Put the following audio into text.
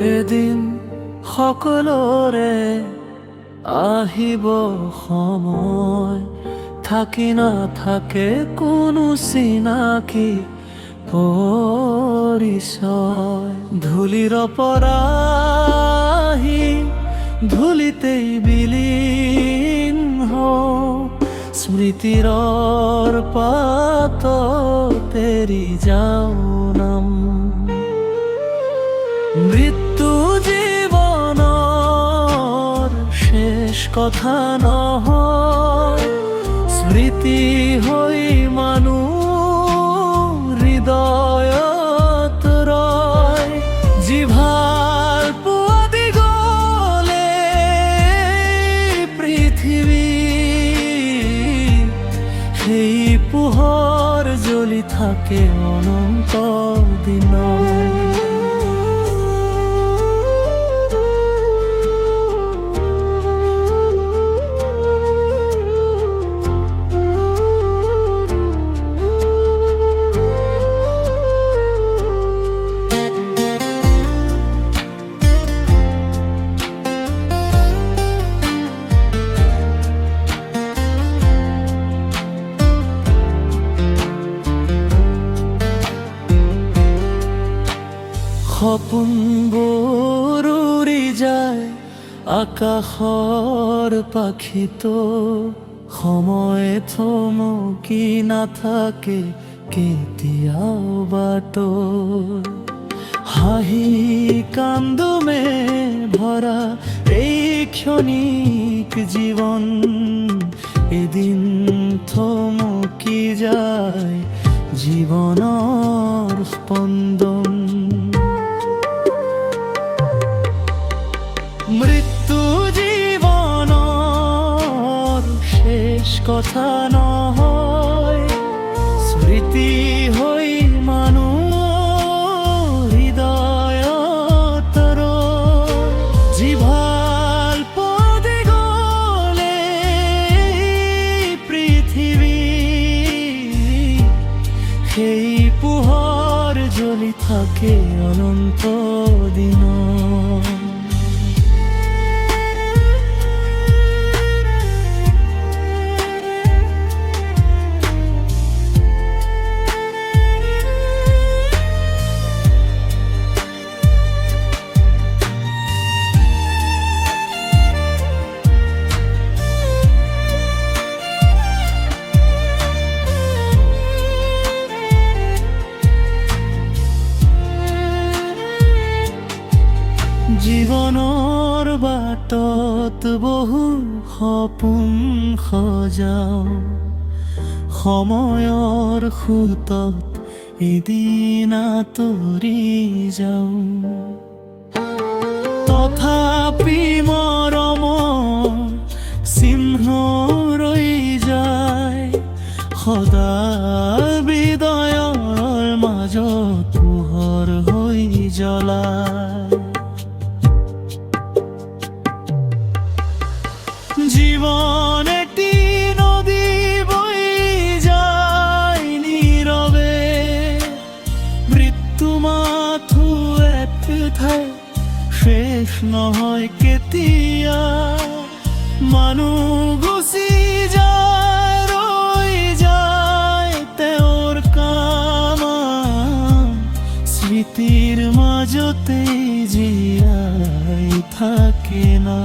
এদিন সকলোৰে আহিব সময়, থাকি নাথাকে কোনো চিনাকি পৰিচয়। ধূলিৰ পৰা আহি ধূলিতেই বিলীন হওঁ, স্মৃতিৰ পাতত এৰি যাওঁ নাম। মৃত্যু জীৱনৰ শেষ কথা নহয়, স্মৃতি হৈ মানুহ হৃদয়ত ৰয়। জিভাৰ পুৱাদি গ'লে পৃথিৱী, সেই পোহৰ জ্বলি থাকে অনন্ত দিনলৈ। সপোনবোৰ উৰি যায় আকাশৰ পাখিতো, সময় থমকি নাথাকে কেতিয়াও বাটত। হাঁহি কান্দোমে ভৰা এই ক্ষণিক জীৱন, এদিন থমকি যায় জীৱনৰ স্পন্দন। মৃত্যু জীৱনৰ শেষ কথা নহয়, স্মৃতি হৈ মানুহ হৃদয়ত ৰয়। জিভাৰ পুৱাদি গ'লে পৃথিৱী, সেই পোহৰ জ্বলি থাকে অনন্ত দিনত। জীৱনৰ বাটত বহু সপোন সজাওঁ, সময়ৰ সোঁতত এদিন আঁতৰি যাওঁ। তথাপি মৰমৰ চিহ্ন ৰৈ যায়, সদায় হৃদয়ৰ মাজত পোহৰ হৈ জ্বলায়। জীবন এটি নদী বৈ যায় নীরবে, মৃত্যু মাথো এক ঠাই শেষ নহয় কেতিয়া। মানুহ গুচি যায় ৰৈ যায় তেওঁৰ কাম, স্মৃতিৰ মাজতেই জীয়াই থাকে না।